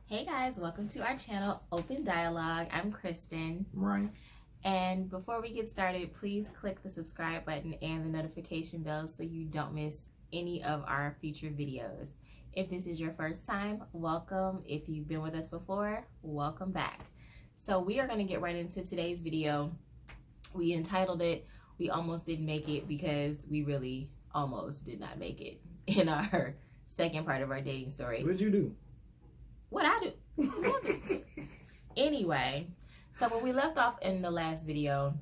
Hey guys, welcome to our channel, Open Dialogue. I'm Kristen. Ryan. And before we get started, please click the subscribe button and the notification bell so you don't miss any of our future videos. If this is your first time, welcome. If you've been with us before, welcome back. So we are going to get right into today's video. We entitled it, We Almost Didn't Make It, because we really almost did not make it in our second part of our dating story. What did you do? What I do? Anyway, so when we left off in the last video,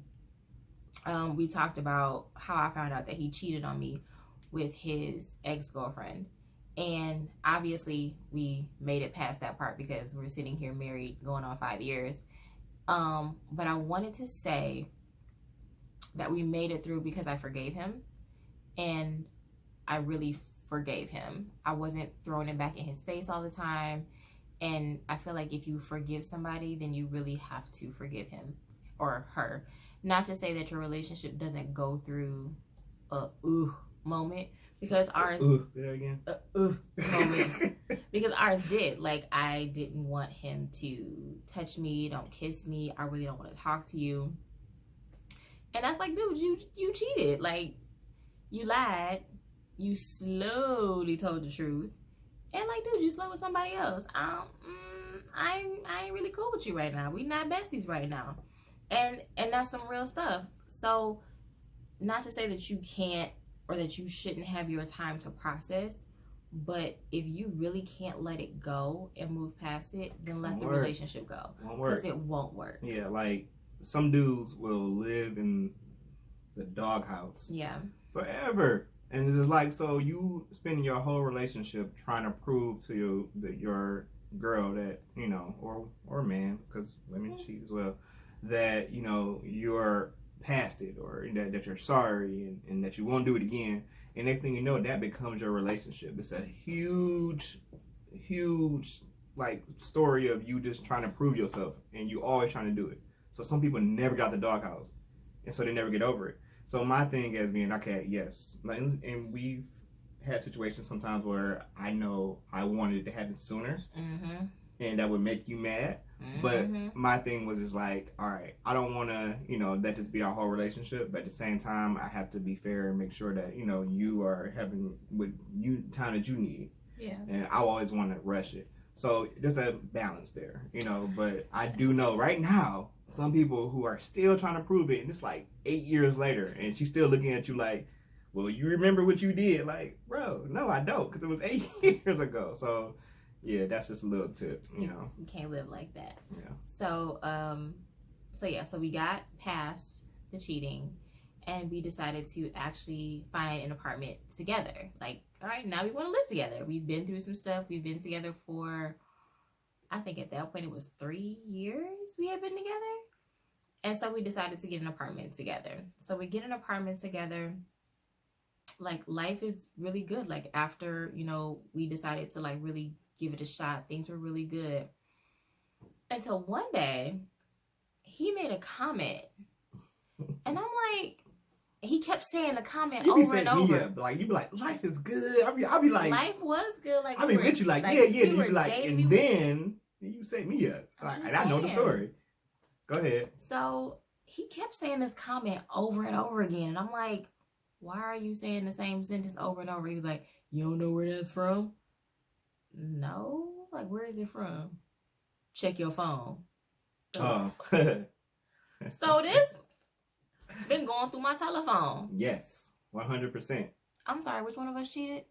we talked about how I found out that he cheated on me with his ex-girlfriend. And obviously we made it past that part because we're sitting here married going on 5 years. But I wanted to say that we made it through because I forgave him, and I really forgave him. I wasn't throwing it back in his face all the time. And I feel like if you forgive somebody, then you really have to forgive him or her. Not to say that your relationship doesn't go through a moment, because ours say that again. Moment. Because ours did. Like, I didn't want him to touch me, don't kiss me. I really don't want to talk to you. And that's like, dude, you cheated. Like, you lied. You slowly told the truth. And like, dude, you slept with somebody else. I ain't really cool with you right now. We not besties right now. And that's some real stuff. So, not to say that you can't or that you shouldn't have your time to process, but if you really can't let it go and move past it, then let the relationship go. Because it won't work. Yeah, like some dudes will live in the doghouse. Yeah. Forever. And it's just like, so you spending your whole relationship trying to prove to your girl that, you know, or man, because women cheat as well, that, you know, you're past it, or that you're sorry, and that you won't do it again. And next thing you know, that becomes your relationship. It's a huge like story of you just trying to prove yourself, and you always trying to do it. So some people never got the doghouse, and so they never get over it. So my thing as being, okay, yes, and we've had situations sometimes where I know I wanted it to happen sooner, and that would make you mad. But my thing was just like, all right, I don't want to, you know, that just be our whole relationship. But at the same time, I have to be fair and make sure that, you know, you are having with you time that you need. Yeah. And I always want to rush it. So there's a balance there, you know. But I do know right now some people who are still trying to prove it, and it's like 8 years later, and she's still looking at you like, well, you remember what you did? Like, bro, no, I don't, because it was 8 years ago. So yeah, that's just a little tip, you know. You can't live like that. Yeah. So, so we got past the cheating, and we decided to actually find an apartment together. Like, all right, now we want to live together. We've been through some stuff. We've been together for, I think at that point it was 3 years we had been together. And so we decided to get an apartment together. So we get an apartment together. Like, life is really good. Like, after, you know, we decided to like really give it a shot, things were really good. Until one day, he made a comment. And I'm like, he kept saying the comment over and over. Yeah, like, you be like, life is good. I'll be like, life was good. Like, I mean, with you, like, yeah. You be like, and then you set me up. Like, and I know the story. Go ahead. So he kept saying this comment over and over again. And I'm like, why are you saying the same sentence over and over? He was like, you don't know where that's from? No. Like, where is it from? Check your phone. Oh. So this been going through my telephone. Yes, 100%. I'm sorry, which one of us cheated?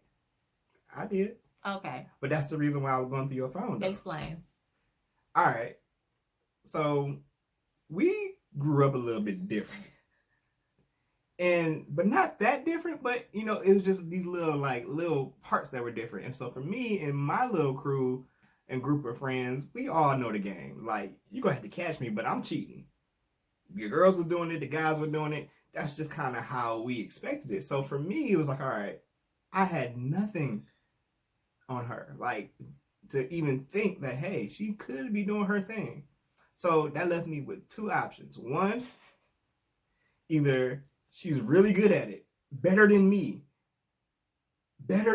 I did. Okay. But that's the reason why I was going through your phone, though. Explain. All right. So we grew up a little bit different. But not that different, but, you know, it was just these little parts that were different. And so for me and my little crew and group of friends, we all know the game. Like, you're going to have to catch me, but I'm cheating. The girls were doing it, the guys were doing it. That's just kind of how we expected it. So for me, it was like, all right, I had nothing on her. Like, to even think that, hey, she could be doing her thing. So that left me with two options. One, either she's really good at it, better than me. That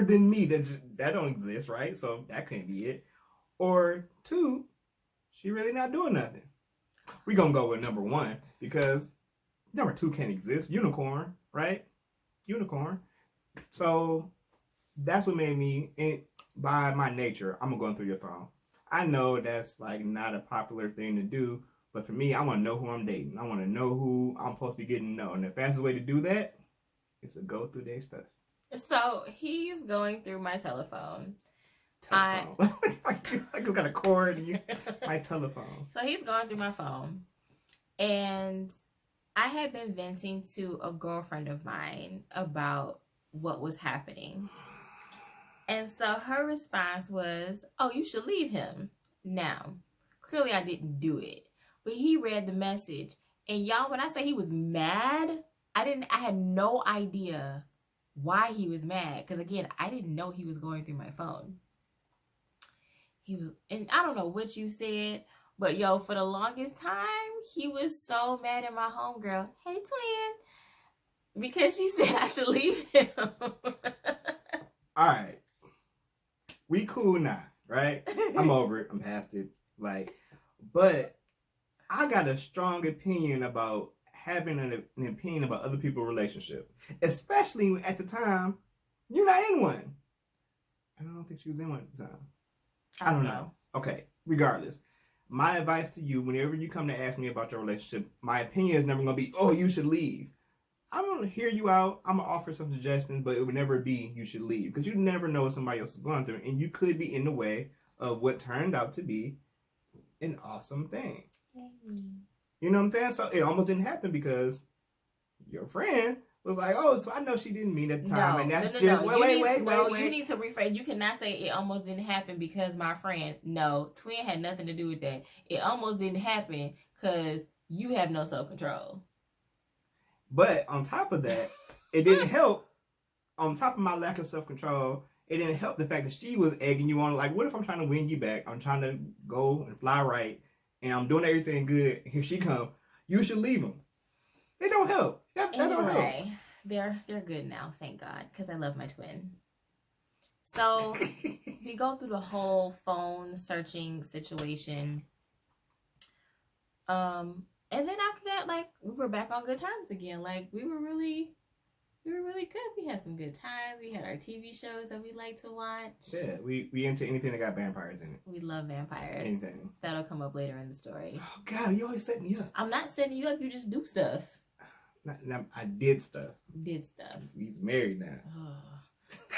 don't exist, right? So that can't be it. or 2, she really not doing nothing. We gonna go with number 1 because number 2 can't exist. Unicorn, right? Unicorn. So that's what made me, and by my nature, I'm gonna go through your phone. I know that's like not a popular thing to do, but for me, I want to know who I'm dating. I want to know who I'm supposed to be getting to know, and the fastest way to do that is to go through their stuff. So he's going through my telephone. Telephone. like it's got a cord and you my telephone. So he's going through my phone, and I had been venting to a girlfriend of mine about what was happening. And so her response was, "Oh, you should leave him." Now, clearly I didn't do it, but he read the message. And y'all, when I say he was mad, I had no idea why he was mad. Because again, I didn't know he was going through my phone. He was, and I don't know what you said, but yo, for the longest time, he was so mad at my homegirl. Hey, twin. Because she said I should leave him. All right. We cool now, right? I'm over it. I'm past it. Like, but I got a strong opinion about having an opinion about other people's relationship, especially at the time you're not in one. I don't think she was in one at the time. I don't know. Okay, regardless. My advice to you, whenever you come to ask me about your relationship, my opinion is never going to be, oh, you should leave. I'm going to hear you out. I'm going to offer some suggestions, but it would never be you should leave. Because you never know what somebody else is going through. And you could be in the way of what turned out to be an awesome thing. You know what I'm saying? So it almost didn't happen because your friend was like, oh, so I know she didn't mean at the time. No, and that's no. just, wait. You need to rephrase. You cannot say it almost didn't happen because my friend. No, twin had nothing to do with that. It almost didn't happen because you have no self-control. But on top of that, it didn't help. On top of my lack of self-control, it didn't help the fact that she was egging you on. Like, what if I'm trying to win you back? I'm trying to go and fly right, and I'm doing everything good. Here she come. You should leave them. They don't help. That don't help. They're good now, thank God, because I love my twin. So we go through the whole phone searching situation. And then after that, like, we were back on good terms again. Like, we were really good. We had some good times. We had our TV shows that we like to watch. Yeah, we into anything that got vampires in it. We love vampires. Anything. That'll come up later in the story. Oh, God, you always setting me up. I'm not setting you up. You just do stuff. I did stuff. He's married now.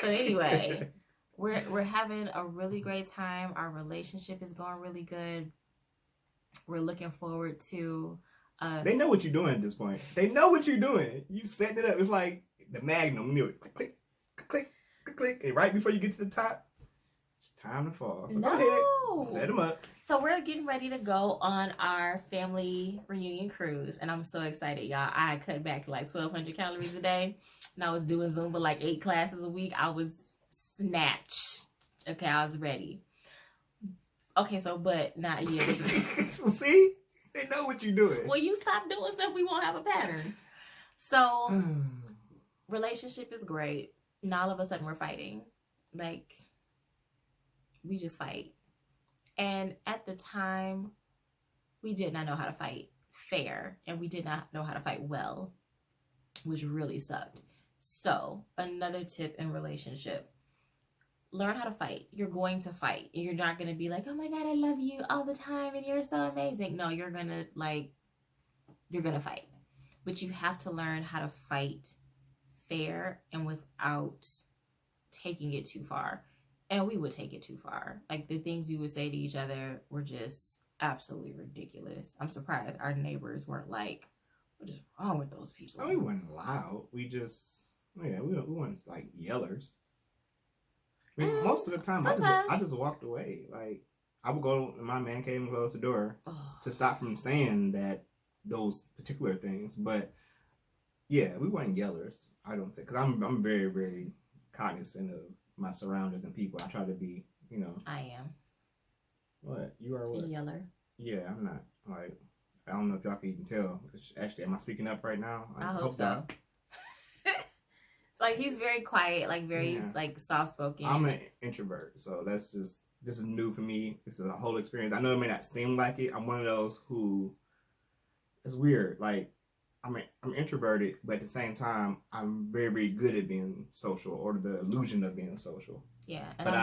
So anyway, we're having a really great time. Our relationship is going really good. We're looking forward to they know what you're doing at this point. They know what you're doing. You setting it up. It's like the Magnum. You know, click, click, click, click, click. And right before you get to the top, it's time to fall. So go ahead. Set them up. So we're getting ready to go on our family reunion cruise. And I'm so excited, y'all. I cut back to like 1,200 calories a day. And I was doing Zumba like 8 classes a week. I was snatched. Okay, I was ready. Okay, so, but not yet. See? They know what you're doing. When you stop doing stuff, we won't have a pattern. So, relationship is great. And all of a sudden, we're fighting. Like, we just fight. And at the time, we did not know how to fight fair. And we did not know how to fight well, which really sucked. So, another tip in relationship. Learn how to fight. You're going to fight. You're not going to be like, oh my God, I love you all the time and you're so amazing. No, you're going to fight. But you have to learn how to fight fair and without taking it too far. And we would take it too far. Like, the things we would say to each other were just absolutely ridiculous. I'm surprised our neighbors weren't like, what is wrong with those people? Oh, we weren't loud. We weren't like yellers. I mean, most of the time, I just walked away. Like, I would go in my man cave and close the door to stop from saying those particular things. But yeah, we weren't yellers. I don't think, because I'm very, very cognizant of my surroundings and people. I try to be, you know. I am. What? You are what? A yeller. Yeah, I'm not. Like, I don't know if y'all can even tell. Actually, am I speaking up right now? I hope so. Like, he's very quiet, like very like soft spoken. I'm an introvert, so that's just this is new for me. This is a whole experience. I know it may not seem like it. I'm one of those who, it's weird. Like, I'm introverted, but at the same time, I'm very, very good at being social, or the illusion of being social. Yeah. But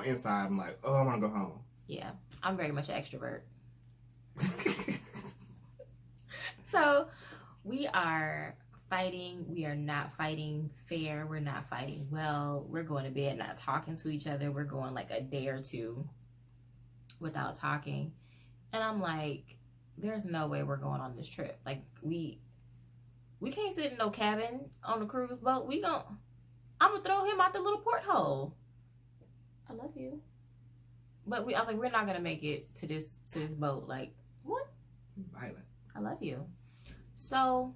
inside, I'm like, oh, I want to go home. Yeah. I'm very much an extrovert. So we are fighting. We are not fighting fair. We're not fighting well. We're going to bed not talking to each other. We're going like a day or two without talking. And I'm like, there's no way we're going on this trip. Like, we can't sit in no cabin on the cruise boat. I'm gonna throw him out the little porthole. I love you. But I was like, we're not gonna make it to this boat. Like, what? Violent. I love you. So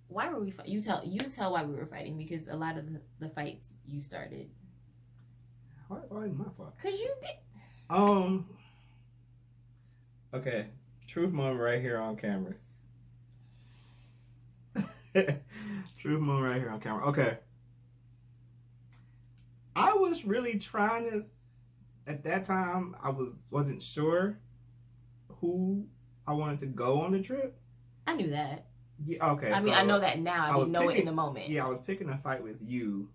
why were we fighting? You tell why we were fighting, because a lot of the fights you started. Why is always my fault? Cause you did. Okay. Truth moment right here on camera. Truth moment right here on camera. Okay. I was really trying to, at that time, I wasn't sure who I wanted to go on the trip. I knew that. Yeah, okay. I mean, I know that now. I didn't know it in the moment. Yeah, I was picking a fight with you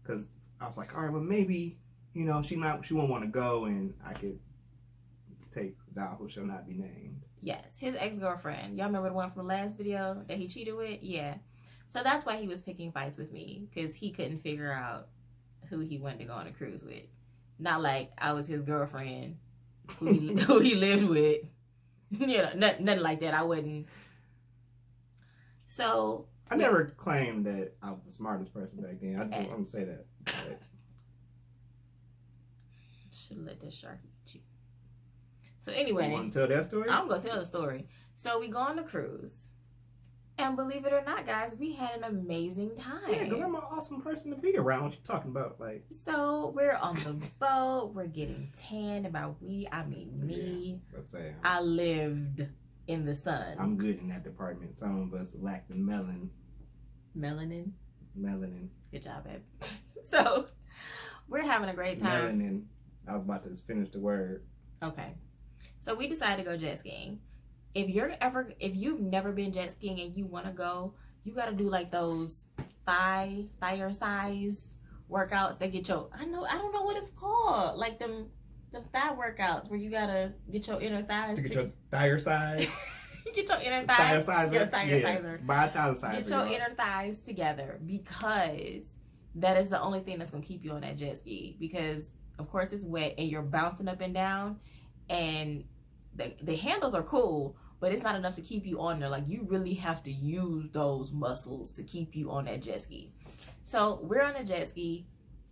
because I was like, all right, well, maybe, she won't want to go, and I could take thou who shall not be named. Yes, his ex-girlfriend. Y'all remember the one from the last video that he cheated with? Yeah. So that's why he was picking fights with me, because he couldn't figure out who he wanted to go on a cruise with. Not like I was his girlfriend who he lived with. Nothing like that. I wouldn't. So I never claimed that I was the smartest person back then. I just want to say that. Should let that shark eat you. So anyway, you want to tell that story? I'm gonna tell the story. So we go on the cruise, and believe it or not, guys, we had an amazing time. Yeah, because I'm an awesome person to be around. What you talking about? Like, so we're on the boat. We're getting tan. I mean me. Yeah, let's say I lived in the sun. I'm good in that department. Some of us lack the melanin. Melanin. Good job, babe. So we're having a great time. Melanin. I was about to finish the word. Okay. So we decided to go jet skiing. If you've never been jet skiing and you want to go, you got to do like those thigh size workouts that get your, I don't know what it's called. Like them thigh workouts where you got to get your inner thighs. To get your thigh size. Get your inner thighs. Thigh-sizer. By thigh-sizer. Get your inner thighs together, because that is the only thing that's going to keep you on that jet ski. Because, of course, it's wet and you're bouncing up and down, and the handles are cool, but it's not enough to keep you on there. Like, you really have to use those muscles to keep you on that jet ski. So we're on a jet ski.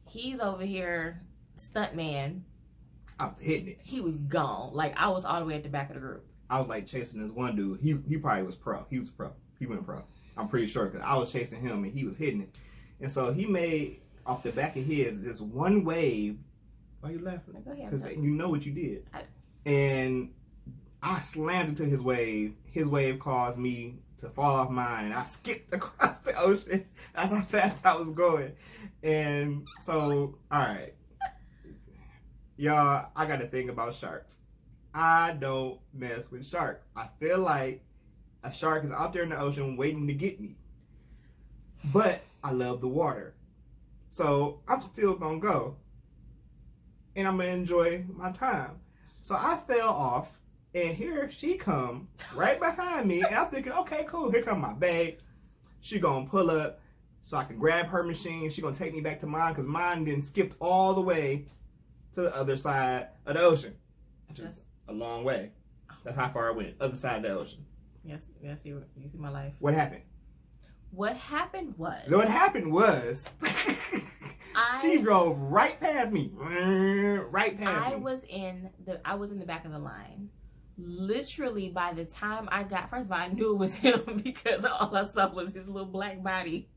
He's over here, stunt man. I was hitting it. He was gone. Like, I was all the way at the back of the group. I was like chasing this one dude. He probably was pro. He was pro. He went pro. I'm pretty sure, because I was chasing him and he was hitting it. And so he made, off the back of his, this one wave. Why are you laughing? Go ahead. Because you know what you did. And I slammed into his wave. His wave caused me to fall off mine, and I skipped across the ocean. That's how fast I was going. And so, all right. Y'all, I got to think about sharks. I don't mess with sharks. I feel like a shark is out there in the ocean waiting to get me. But I love the water. So I'm still going to go. And I'm going to enjoy my time. So I fell off, and here she come right behind me, and I'm thinking, okay, cool, here come my babe. She gonna pull up so I can grab her machine. She gonna take me back to mine, because mine then skipped all the way to the other side of the ocean, which is a long way. That's how far I went, other side of the ocean. Yes, you see my life. What happened? What happened was she drove right past me. Right past me. I was in the back of the line. Literally, by the time I got, first of all, I knew it was him because all I saw was his little black body.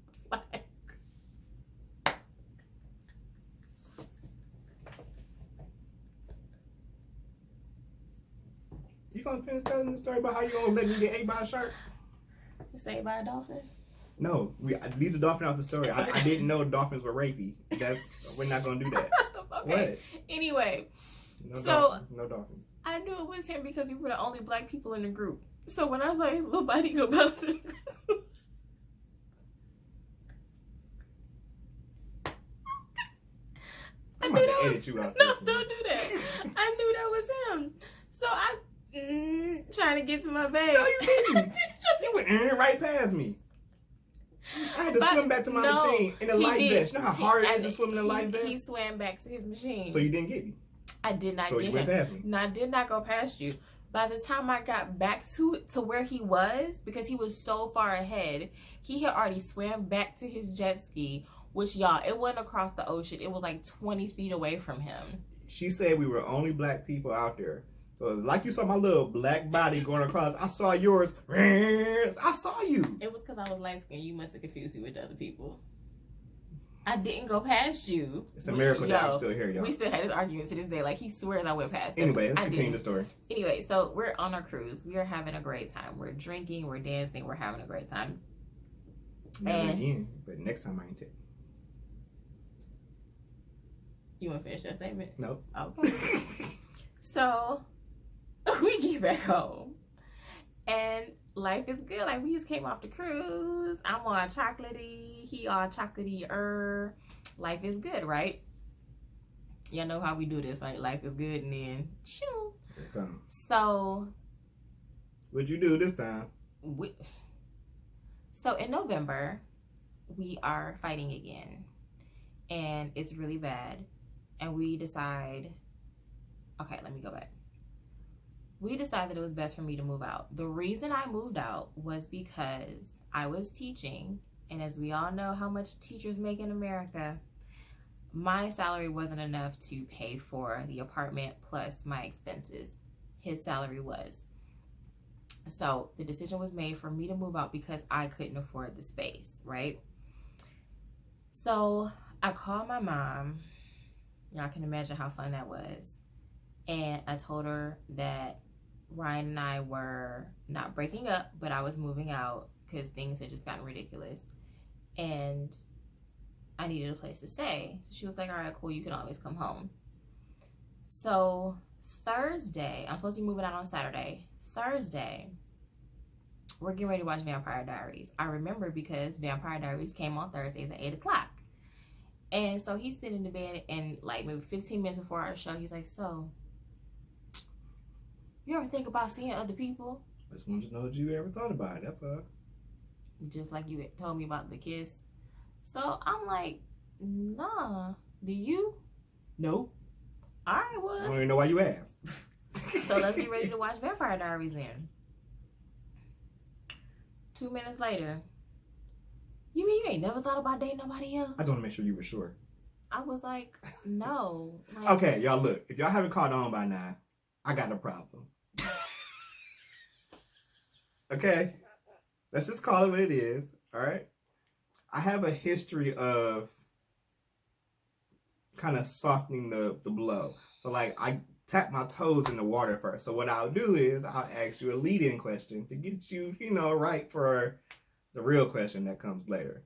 You gonna finish telling the story about how you gonna let me get ate by a shark? You say by a dolphin? No, I leave the dolphin out the story. I didn't know dolphins were rapey. We're not gonna do that. Okay. What? Anyway, No so dolphins. No dolphins. I knew it was him because we were the only black people in the group. So when I was like, little buddy, go bounce to the group. I knew that was you out no, don't do that. I knew that was him. So I trying to get to my bag. No, you didn't. You went right past me. I had to swim back to my machine in a life vest. You know how hard it is to swim in a life vest? He swam back to his machine. So you didn't get me? I did not so get you went him. past me? No, I did not go past you. By the time I got back to where he was, because he was so far ahead, he had already swam back to his jet ski, which, y'all, it wasn't across the ocean. It was like 20 feet away from him. She said we were only black people out there. So like you saw my little black body going across, I saw yours. I saw you. It was because I was light skinned. You must have confused me with the other people. I didn't go past you. It's a miracle that I'm still here, y'all. We still had this argument to this day. Like, he swears I went past him. Anyway, let's continue the story. Anyway, so we're on our cruise. We are having a great time. We're drinking, we're dancing, we're having a great time. Never again, but next time I ain't take. You want to finish that statement? Nope. Okay. So we get back home and life is good. Like, we just came off the cruise. I'm all chocolatey, he all chocolatey. Life is good, right? Y'all know how we do this, right? Life is good, and then shoo. Here it comes. So what'd you do this time? So in November, we are fighting again, and it's really bad. And we decide, okay, let me go back. We decided it was best for me to move out. The reason I moved out was because I was teaching, and as we all know how much teachers make in America, my salary wasn't enough to pay for the apartment plus my expenses. His salary was. So the decision was made for me to move out because I couldn't afford the space, right? So I called my mom. Y'all can imagine how fun that was. And I told her that Ryan and I were not breaking up, but I was moving out because things had just gotten ridiculous. And I needed a place to stay. So she was like, all right, cool, you can always come home. So Thursday, I'm supposed to be moving out on Saturday. Thursday, we're getting ready to watch Vampire Diaries. I remember because Vampire Diaries came on Thursdays at 8 o'clock. And so he's sitting in the bed, and like maybe 15 minutes before our show, he's like, so, you ever think about seeing other people? I just wanted to know if you ever thought about it, that's all. Just like you told me about the kiss. So I'm like, nah. Do you? Nope. All right, well. I don't even know why you asked. So let's get ready to watch Vampire Diaries then. 2 minutes later, you mean you ain't never thought about dating nobody else? I just want to make sure you were sure. I was like, no. Like, okay, y'all look. If y'all haven't caught on by now, I got a problem. Okay? Let's just call it what it is. All right? I have a history of kind of softening the blow. So, like, I tap my toes in the water first. So what I'll do is I'll ask you a lead-in question to get you, right for the real question that comes later.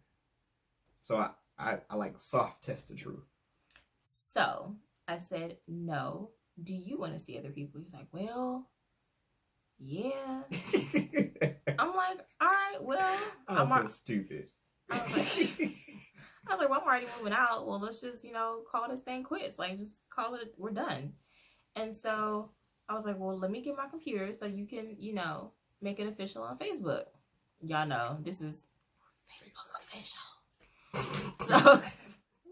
So I like soft test the truth. So I said, no. Do you want to see other people? He's like, well, yeah. I'm like, all right, well. I'm so stupid. I was like, well, I'm already moving out. Well, let's just, call this thing quits. Like, just call it, we're done. And so I was like, well, let me get my computer so you can, make it official on Facebook. Y'all know, this is Facebook official. So,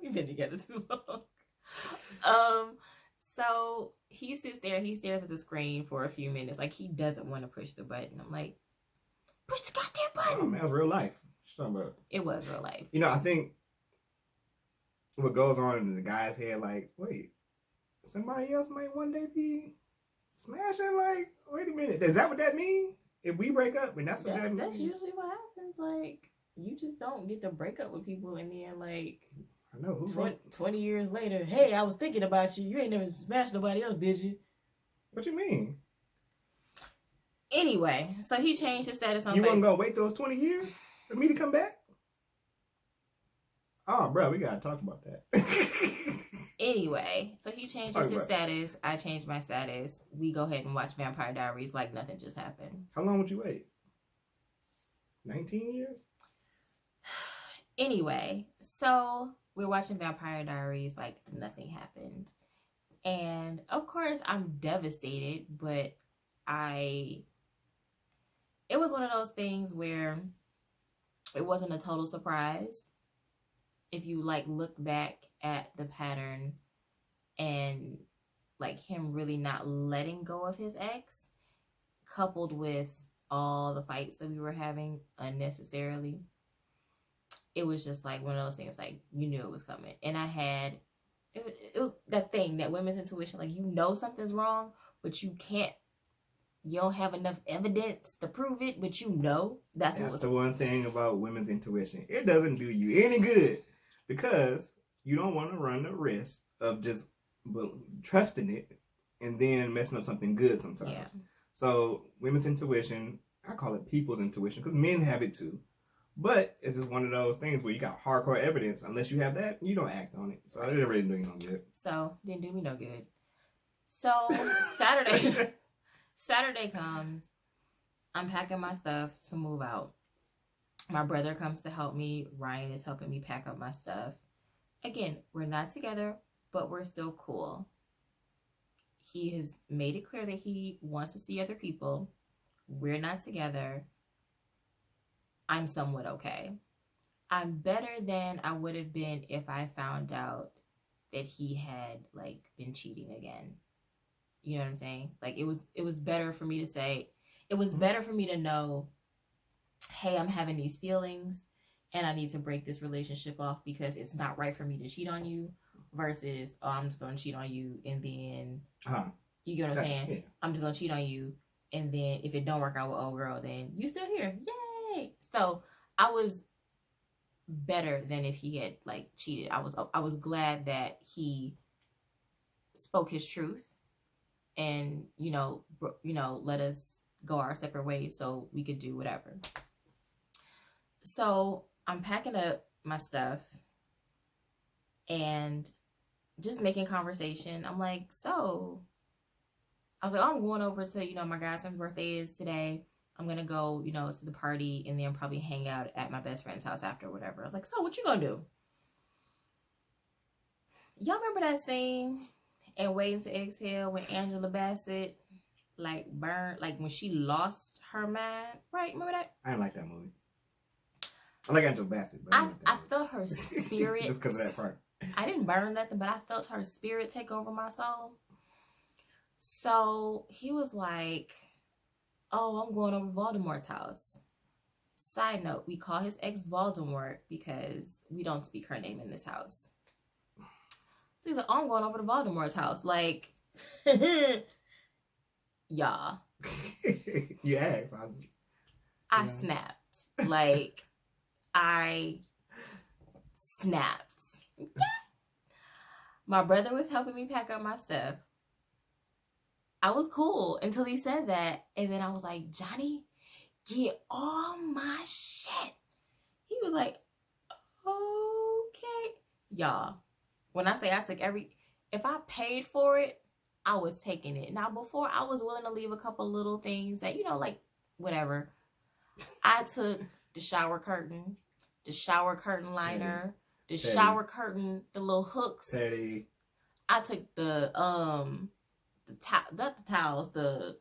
we've been together too long. So he sits there, he stares at the screen for a few minutes. Like, he doesn't want to push the button. I'm like, push the goddamn button. Oh, man, that's real life. What you talking about? It was real life. I think what goes on in the guy's head, like, wait, somebody else might one day be smashing? Like, wait a minute. Is that what that means? If we break up, and that's what that means? That's usually what happens. Like, you just don't get to break up with people, and then, like, I know. 20 years later, hey, I was thinking about you. You ain't never smashed nobody else, did you? What you mean? Anyway, so he changed his status on Facebook. You wasn't going to wait those 20 years for me to come back? Oh, bro, we gotta talk about that. Anyway, so he changes his status. I change my status. We go ahead and watch Vampire Diaries like nothing just happened. How long would you wait? 19 years? Anyway, so we're watching Vampire Diaries like nothing happened. And of course, I'm devastated, but it was one of those things where it wasn't a total surprise. If you like look back at the pattern and like him really not letting go of his ex, coupled with all the fights that we were having unnecessarily, it was just like one of those things, like you knew it was coming. And it was that thing, that women's intuition, like you know something's wrong, but you don't have enough evidence to prove it, but you know that's the one thing about women's intuition. It doesn't do you any good because you don't want to run the risk of just trusting it and then messing up something good sometimes. Yeah. So women's intuition, I call it people's intuition because men have it too. But it's just one of those things where you got hardcore evidence. Unless you have that, you don't act on it. So it didn't really do you no good. So didn't do me no good. So Saturday comes. I'm packing my stuff to move out. My brother comes to help me. Ryan is helping me pack up my stuff. Again, we're not together, but we're still cool. He has made it clear that he wants to see other people. We're not together. I'm somewhat okay. I'm better than I would have been if I found out that he had like been cheating again. You know what I'm saying? Like it was better for me to say, it was better for me to know, hey, I'm having these feelings and I need to break this relationship off because it's not right for me to cheat on you versus, oh, I'm just going to cheat on you and then, you get what I'm saying? Yeah. I'm just going to cheat on you and then if it don't work out with old girl, then you still here. Yay! So I was better than if he had like cheated. I was glad that he spoke his truth and, let us go our separate ways so we could do whatever. So I'm packing up my stuff and just making conversation. I'm like, I was like, I'm going over to, my godson's birthday is today. I'm going to go, to the party and then probably hang out at my best friend's house after or whatever. I was like, so what you going to do? Y'all remember that scene in Waiting to Exhale when Angela Bassett burned, when she lost her mind? Right? Remember that? I didn't like that movie. I like Angela Bassett, but I felt her spirit. Just because of that part. I didn't burn nothing, but I felt her spirit take over my soul. So he was like, oh, I'm going over Voldemort's house. Side note, we call his ex Voldemort because we don't speak her name in this house. So he's like, oh, I'm going over to Voldemort's house. Like, y'all. You asked. I snapped. Like, I snapped. My brother was helping me pack up my stuff. I was cool until he said that. And then I was like, Johnny, get all my shit. He was like, okay. Y'all, when I say I took if I paid for it, I was taking it. Now, before I was willing to leave a couple little things that, whatever. I took the shower curtain liner, the shower curtain, the little hooks. Petty. I took the towels, the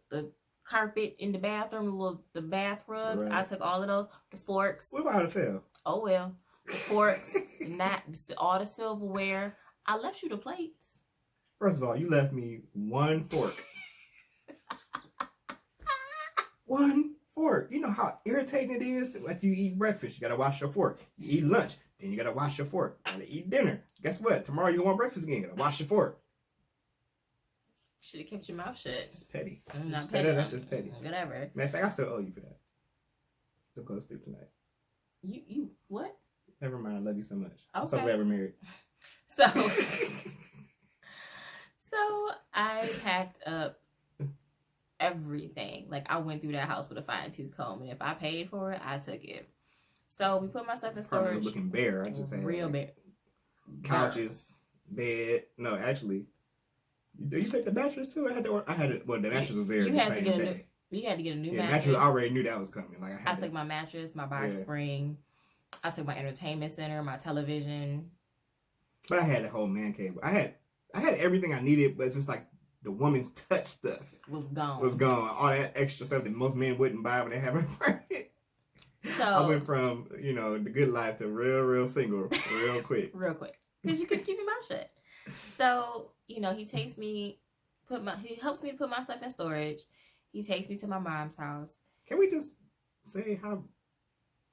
carpet in the bathroom, the bath rugs. Right. I took all of those. The forks. What about it fell? Oh well. The forks, all the silverware. I left you the plates. First of all, you left me one fork. One fork. You know how irritating it is? Like you eat breakfast, you gotta wash your fork. You eat lunch, then you gotta wash your fork. You gotta eat dinner. Guess what? Tomorrow you want breakfast again. You gotta wash your fork. Should have kept your mouth shut. Just petty. Not petty. That's just petty. Whatever. Matter of fact, I still owe you for that. Still go to sleep tonight. You what? Never mind. I love you so much. Okay. I'm so glad we're married. So I packed up everything. Like I went through that house with a fine-tooth comb, and if I paid for it, I took it. So we put my stuff in Apartment storage. was looking bare. I just had real like, bare. couches, bed. No, actually, did you take the mattress too? I had it. Well, the mattress was there. You had to get a new. We had to get a new mattress. Mattress. I already knew that was coming. Like I took my mattress, my box spring. I took my entertainment center, my television. But I had the whole man cave. I had everything I needed, but it's just like the woman's touch stuff was gone. All that extra stuff that most men wouldn't buy when they have a apartment. So I went from, the good life to real single real quick. Real quick. Because you couldn't keep your mouth shut. So, he takes me, he helps me to put my stuff in storage. He takes me to my mom's house. Can we just say how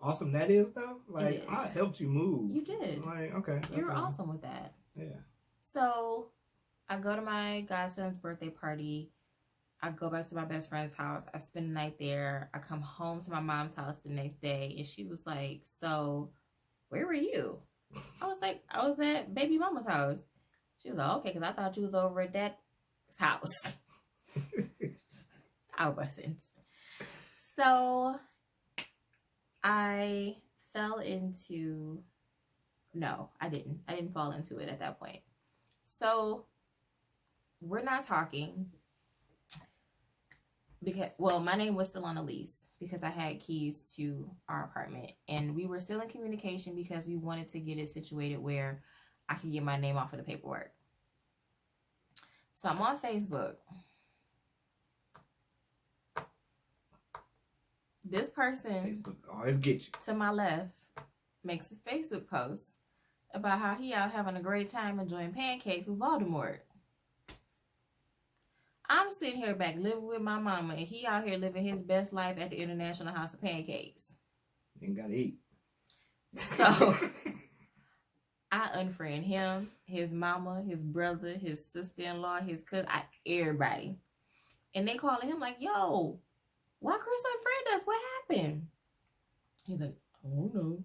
awesome that is, though? Like, I helped you move. You did. Like, okay. You're awesome with that. Yeah. So, I go to my godson's birthday party. I go back to my best friend's house. I spend the night there. I come home to my mom's house the next day. And she was like, so, where were you? I was like, I was at baby mama's house. She was like, okay, because I thought you was over at that house. I wasn't. So, I fell into... No, I didn't. I didn't fall into it at that point. So, we're not talking. Because, my name was still on the lease because I had keys to our apartment. And we were still in communication because we wanted to get it situated where I could get my name off of the paperwork. So, I'm on Facebook. This person, Facebook always get you. To my left, makes a Facebook post about how he out having a great time enjoying pancakes with Voldemort. I'm sitting here back living with my mama, and he out here living his best life at the International House of Pancakes. Ain't gotta eat. So I unfriend him, his mama, his brother, his sister-in-law, his cousin, everybody. And they calling him like, yo, why Chris unfriend us? What happened? He's like, I don't know.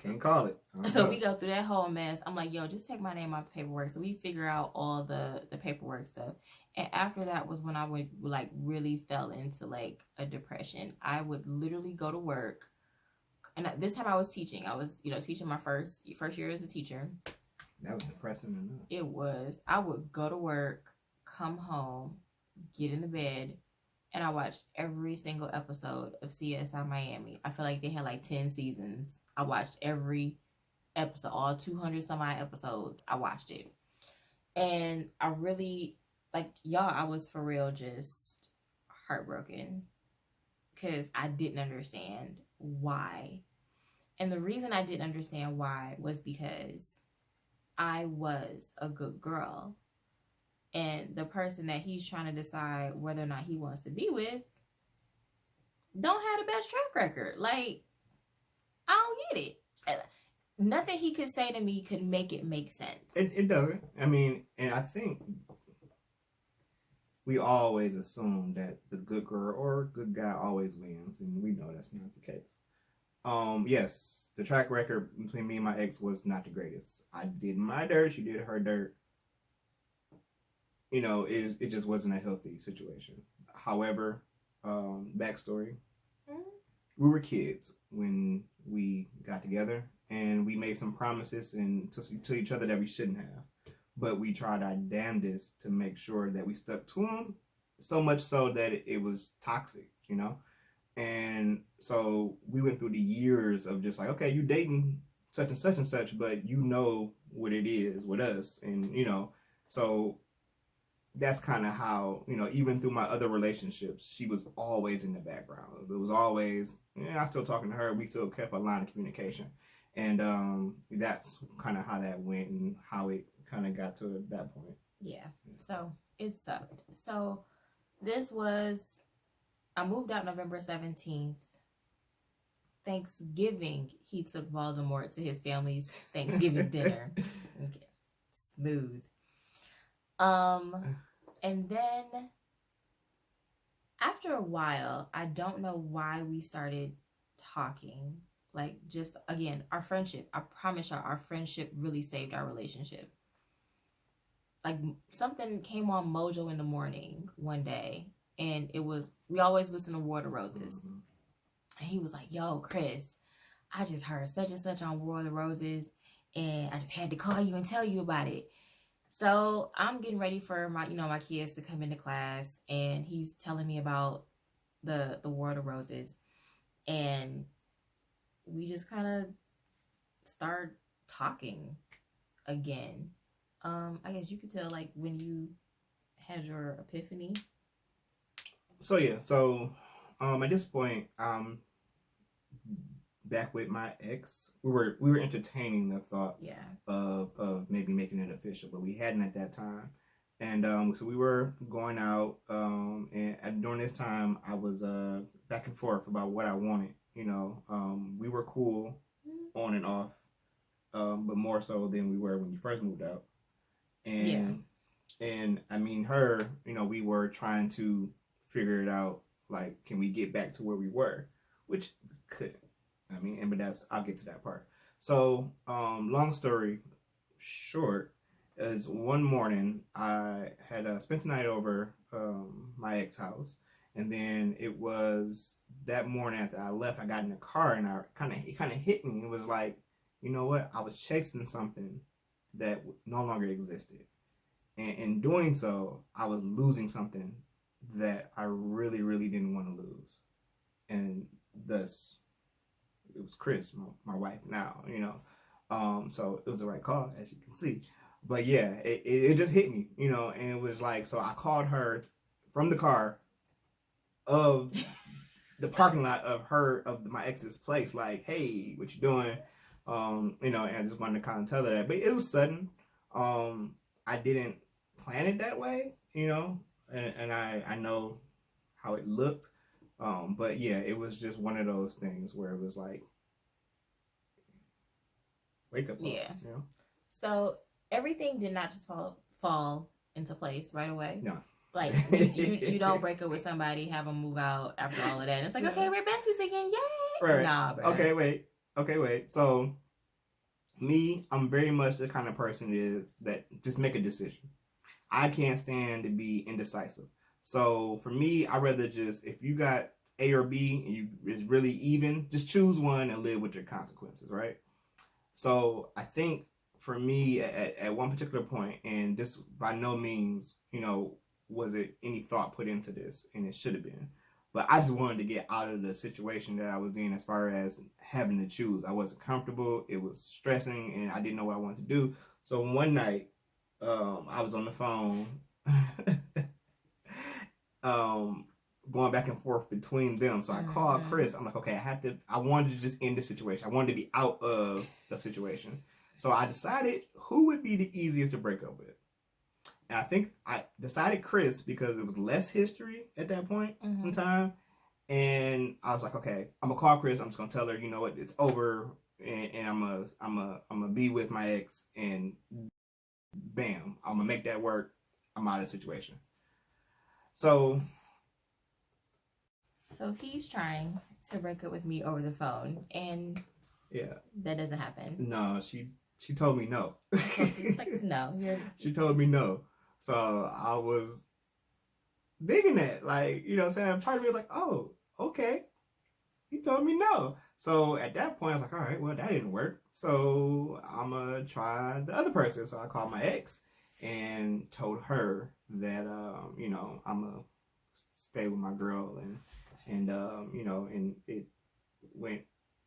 Can't call it. So we go through that whole mess. I'm like, yo, just take my name off the paperwork. So we figure out all the paperwork stuff. And after that was when I would really fell into a depression. I would literally go to work. And this time I was teaching. I was, teaching my first year as a teacher. That was depressing enough. It was. I would go to work, come home, get in the bed, and I watched every single episode of CSI Miami. I feel like they had 10 seasons. I watched every episode, all 200 some odd episodes. I watched it. And I really, I was for real just heartbroken because I didn't understand why. And the reason I didn't understand why was because I was a good girl. And the person that he's trying to decide whether or not he wants to be with don't have the best track record. I don't get it. Nothing he could say to me could make it make sense. It doesn't. I mean, and I think we always assume that the good girl or good guy always wins, and we know that's not the case. Yes, the track record between me and my ex was not the greatest. I did my dirt, she did her dirt. It just wasn't a healthy situation. However, backstory. We were kids when we got together, and we made some promises to each other that we shouldn't have. But we tried our damnedest to make sure that we stuck to them, so much so that it was toxic, And so we went through the years of just okay, you dating such and such, but you know what it is with us. And, so that's kind of how, even through my other relationships, she was always in the background. It was always, I'm still talking to her. We still kept a line of communication. And that's kind of how that went and how it kind of got to that point. Yeah. So it sucked. So I moved out November 17th. Thanksgiving, he took Voldemort to his family's Thanksgiving dinner. Okay. Smooth. And then after a while, I don't know why we started talking. Just again, our friendship. I promise y'all, our friendship really saved our relationship. Something came on Mojo in the morning one day, and we always listen to War of the Roses. Mm-hmm. And he was like, yo, Chris, I just heard such and such on War of the Roses, and I just had to call you and tell you about it. So I'm getting ready for my kids to come into class, and he's telling me about the War of the Roses, and we just kind of start talking again. I guess you could tell like when you had your epiphany. So yeah, at this point, back with my ex, we were entertaining the thought of maybe making it official, but we hadn't at that time. And so we were going out, and during this time, I was back and forth about what I wanted. We were cool on and off, but more so than we were when you first moved out. And I mean, her, we were trying to figure it out. Like, can we get back to where we were? Which we couldn't. I mean, but I'll get to that part. So, long story short, is one morning I had spent the night over my ex house, and then it was that morning after I left, I got in the car and it kind of hit me. It was like, you know what? I was chasing something that no longer existed, and in doing so, I was losing something that I really, really didn't want to lose, and thus it was Chris, my wife now, so it was the right call, as you can see. But yeah, it just hit me, and it was like, so I called her from the car of the parking lot of my ex's place, like, hey, what you doing? And I just wanted to kind of tell her that, but it was sudden. I didn't plan it that way, and I know how it looked. But yeah, it was just one of those things where it was like, wake up. Yeah. So everything did not just fall into place right away. No. Like you don't break up with somebody, have them move out after all of that. And it's like, okay, we're besties again, yay! Right. Nah, bro. Okay, wait. So me, I'm very much the kind of person is that just make a decision. I can't stand to be indecisive. So for me, I'd rather just, if you got A or B and it's really even, just choose one and live with your consequences, right? So I think for me at one particular point, and this by no means, was it any thought put into this, and it should have been, but I just wanted to get out of the situation that I was in as far as having to choose. I wasn't comfortable. It was stressing, and I didn't know what I wanted to do. So one night, I was on the phone, going back and forth between them. So I called Chris. I'm like, okay, I wanted to just end the situation. I wanted to be out of the situation. So I decided who would be the easiest to break up with. And I think I decided Chris because it was less history at that point in time. And I was like, okay, I'm gonna call Chris. I'm just gonna tell her, you know what, it's over, and I'm gonna be with my ex, and bam, I'm gonna make that work. I'm out of the situation. So he's trying to break up with me over the phone, and that doesn't happen. No, she told me no. Like, no, she told me no. So I was digging that, like, saying, part of me was like, oh, okay, he told me no. So at that point, I was like, all right, well, that didn't work. So I'm gonna try the other person. So I called my ex and told her that, I'm gonna stay with my girl, and and it went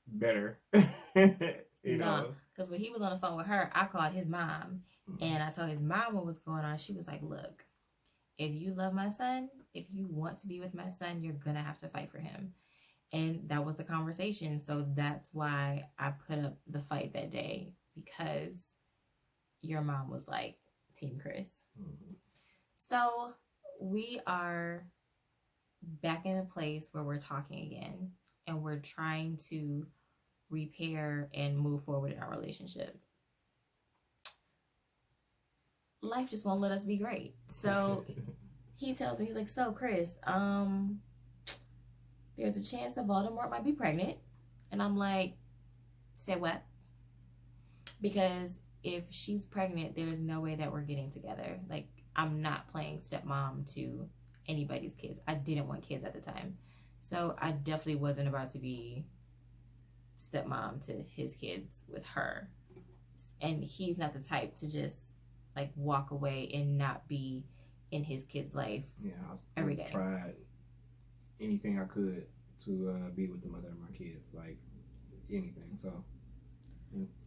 better. Because when he was on the phone with her, I called his mom, and I told his mom what was going on. She was like, look, if you love my son, if you want to be with my son, you're gonna have to fight for him. And that was the conversation. So that's why I put up the fight that day, because your mom was like, Team Chris. So we are back in a place where we're talking again, and we're trying to repair and move forward in our relationship. Life just won't let us be great. So he tells me, he's like, so Chris, there's a chance that Voldemort might be pregnant. And I'm like, say what? Because if she's pregnant, there's no way that we're getting together. Like, I'm not playing stepmom to anybody's kids. I didn't want kids at the time. So I definitely wasn't about to be stepmom to his kids with her. And he's not the type to just like walk away and not be in his kid's life every day. I tried anything I could to be with the mother of my kids, like anything.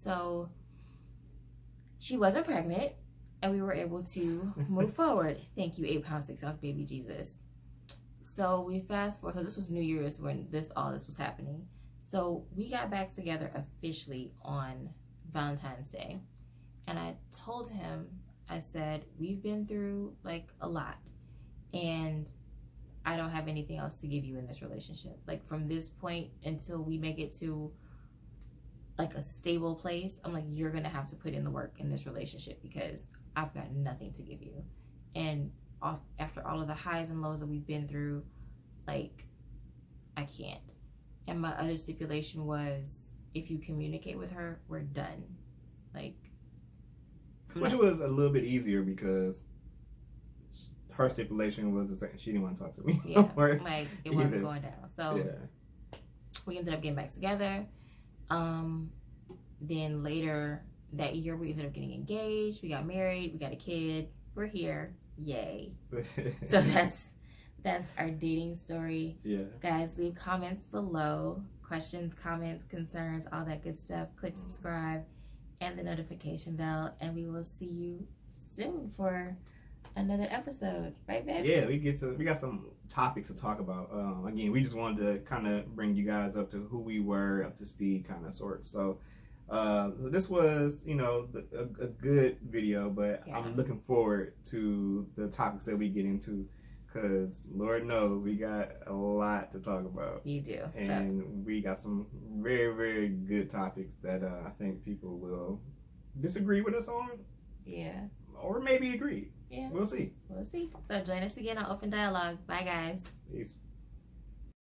So she wasn't pregnant, and we were able to move forward. Thank you, 8 pounds 6 ounce baby Jesus. So we fast forward. So this was New Year's when all this was happening. So we got back together officially on Valentine's Day, and I told him, I said, we've been through like a lot, and I don't have anything else to give you in this relationship. Like from this point until we make it to like a stable place, I'm like, you're gonna have to put in the work in this relationship because I've got nothing to give you. And after all of the highs and lows that we've been through, like, I can't. And my other stipulation was, if you communicate with her, we're done. Like, which was a little bit easier because her stipulation was the same. She didn't want to talk to me. Yeah, like it wasn't going down. So we ended up getting back together. Then later that year, we ended up getting engaged. We got married. We got a kid. We're here. Yay! So that's our dating story. Yeah. Guys, leave comments below. Questions, comments, concerns, all that good stuff. Click subscribe and the notification bell, and we will see you soon for another episode. Right, babe? Yeah, we got some topics to talk about. Again, we just wanted to kind of bring you guys up to who we were, up to speed, kind of sort. So this was, a good video, but I'm looking forward to the topics that we get into, because Lord knows we got a lot to talk about. You do. And we got some very, very good topics that I think people will disagree with us on. Yeah. Or maybe agree. Yeah. We'll see. So join us again on Open Dialogue. Bye, guys. Peace.